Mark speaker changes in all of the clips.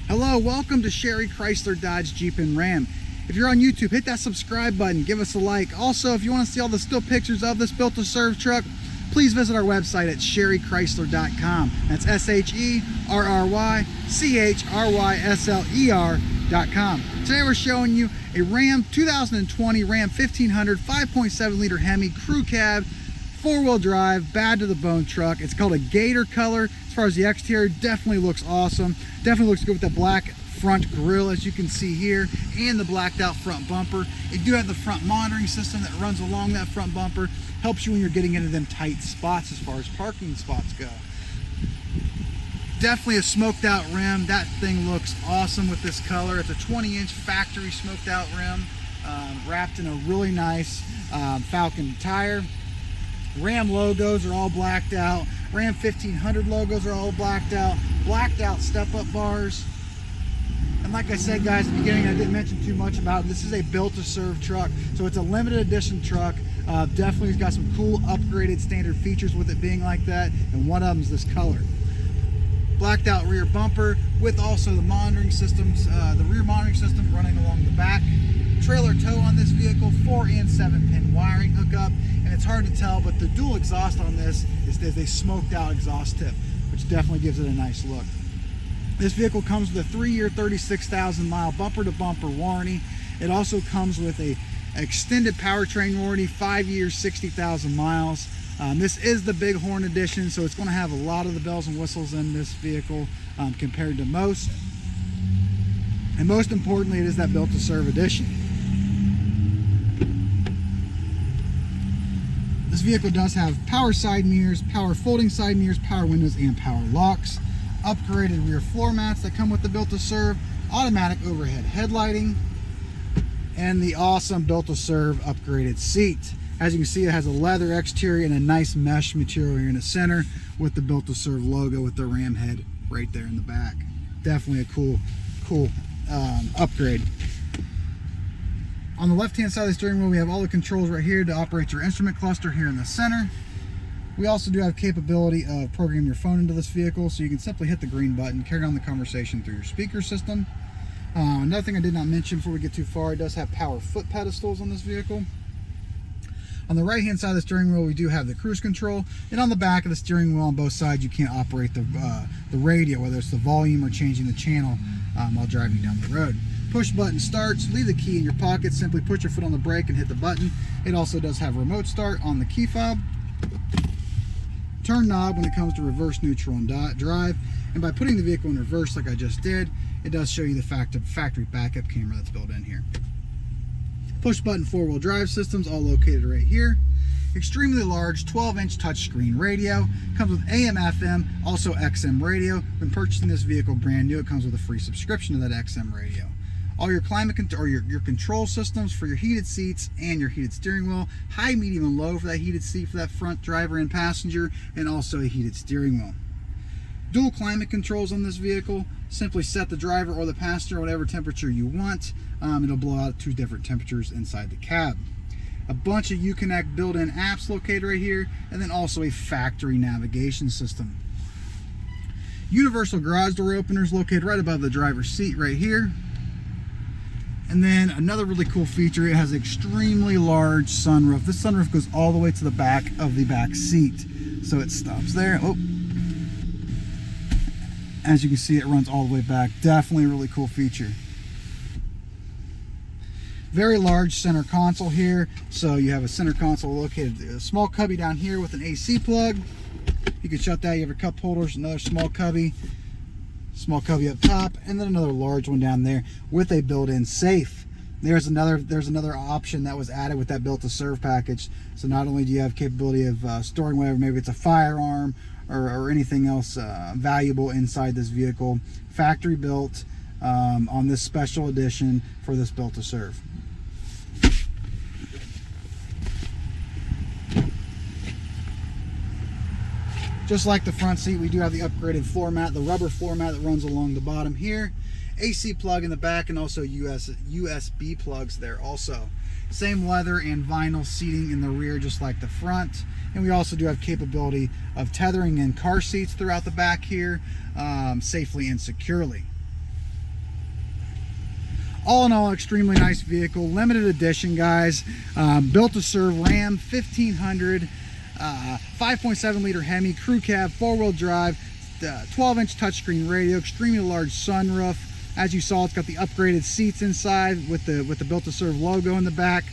Speaker 1: Hello, welcome to Sherry Chrysler Dodge Jeep and Ram. If you're on YouTube, hit that subscribe button, give us a like. Also, if you want to see all the still pictures of this built to serve truck, please visit our website at sherrychrysler.com. That's SHERRYCHRYSLER.com. Today we're showing you a Ram 2020 Ram 1500 5.7 liter Hemi crew cab, four-wheel drive, bad to the bone truck. It's called a Gator color. As far as the exterior, definitely looks awesome. Definitely looks good with the black front grille, as you can see here, and the blacked out front bumper. You do have the front monitoring system that runs along that front bumper. Helps you when you're getting into them tight spots as far as parking spots go. Definitely a smoked out rim. That thing looks awesome with this color. It's a 20-inch factory smoked out rim, wrapped in a really nice Falcon tire. Ram logos are all blacked out. Ram 1500 logos are all blacked out. Blacked out step-up bars. And like I said, guys, at the beginning, I didn't mention too much about it. This is a built-to-serve truck, so it's a limited edition truck. Definitely got some cool upgraded standard features with it being like that, and one of them is this color. Blacked out rear bumper with also the monitoring systems, the rear monitoring system running along the back. Trailer tow on this vehicle, 4 and 7 pin wiring hookup, and it's hard to tell, but the dual exhaust on this is a smoked out exhaust tip, which definitely gives it a nice look. This vehicle comes with a 3-year 36,000 mile bumper to bumper warranty. It also comes with a extended powertrain warranty, 5 years 60,000 miles. This is the Big Horn edition, so it's going to have a lot of the bells and whistles in this vehicle compared to most. And most importantly, it is that built to serve edition. This vehicle does have power side mirrors, power folding side mirrors, power windows, and power locks. Upgraded rear floor mats that come with the built to serve, automatic overhead headlighting, and the awesome built to serve upgraded seat. As you can see, it has a leather exterior and a nice mesh material here in the center with the built to serve logo with the Ram head right there in the back. Definitely a cool upgrade. On the left hand side of the steering wheel, we have all the controls right here to operate your instrument cluster here in the center. We also do have capability of programming your phone into this vehicle, so you can simply hit the green button, carry on the conversation through your speaker system. Another thing I did not mention before we get too far, it does have power foot pedestals on this vehicle. On the right hand side of the steering wheel, we do have the cruise control, and on the back of the steering wheel on both sides, you can't operate the radio, whether it's the volume or changing the channel while driving down the road. Push button starts, leave the key in your pocket, simply put your foot on the brake and hit the button. It also does have remote start on the key fob. Turn knob when it comes to reverse, neutral, and drive. And by putting the vehicle in reverse like I just did, it does show you the factory backup camera that's built in here. Push button 4-wheel drive systems all located right here. Extremely large 12-inch touchscreen radio. Comes with AM, FM, also XM radio. When purchasing this vehicle brand new, it comes with a free subscription to that XM radio. All your climate control, or your control systems for your heated seats and your heated steering wheel. High, medium, and low for that heated seat for that front driver and passenger, and also a heated steering wheel. Dual climate controls on this vehicle. Simply set the driver or the passenger whatever temperature you want. It'll blow out 2 different temperatures inside the cab. A bunch of Uconnect built-in apps located right here, and then also a factory navigation system. Universal garage door openers located right above the driver's seat right here. And then another really cool feature, it has an extremely large sunroof. This sunroof goes all the way to the back of the back seat. So it stops there. Oh. As you can see, it runs all the way back. Definitely a really cool feature. Very large center console here. So you have a center console located, a small cubby down here with an AC plug. You can shut that. You have your cup holders, another small cubby up top, and then another large one down there with a built-in safe. There's another option that was added with that built to serve package. So not only do you have capability of storing whatever, maybe it's a firearm or anything else valuable inside this vehicle, factory built on this special edition for this built to serve. Just like the front seat, we do have the upgraded floor mat, the rubber floor mat that runs along the bottom here. AC plug in the back, and also USB plugs there also. Same leather and vinyl seating in the rear, just like the front. And we also do have capability of tethering in car seats throughout the back here, safely and securely. All in all, extremely nice vehicle, limited edition, guys. Built to serve Ram 1500, 5.7 liter Hemi, crew cab, 4-wheel drive, 12-inch touchscreen radio, extremely large sunroof. As you saw, it's got the upgraded seats inside with the Built to Serve logo in the back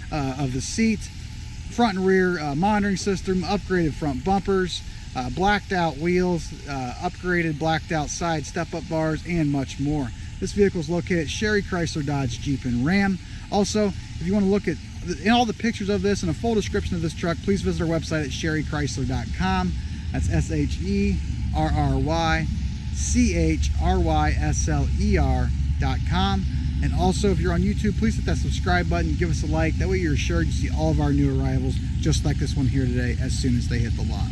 Speaker 1: of the seat. Front and rear monitoring system, upgraded front bumpers, blacked out wheels, upgraded blacked out side step-up bars, and much more. This vehicle is located at Sherry Chrysler Dodge Jeep and Ram. Also, if you want to look at all the pictures of this and a full description of this truck, please visit our website at sherrychrysler.com. That's SherryChrysler.com. And also, if you're on YouTube, please hit that subscribe button, give us a like. That way you're assured to see all of our new arrivals, just like this one here today, as soon as they hit the lot.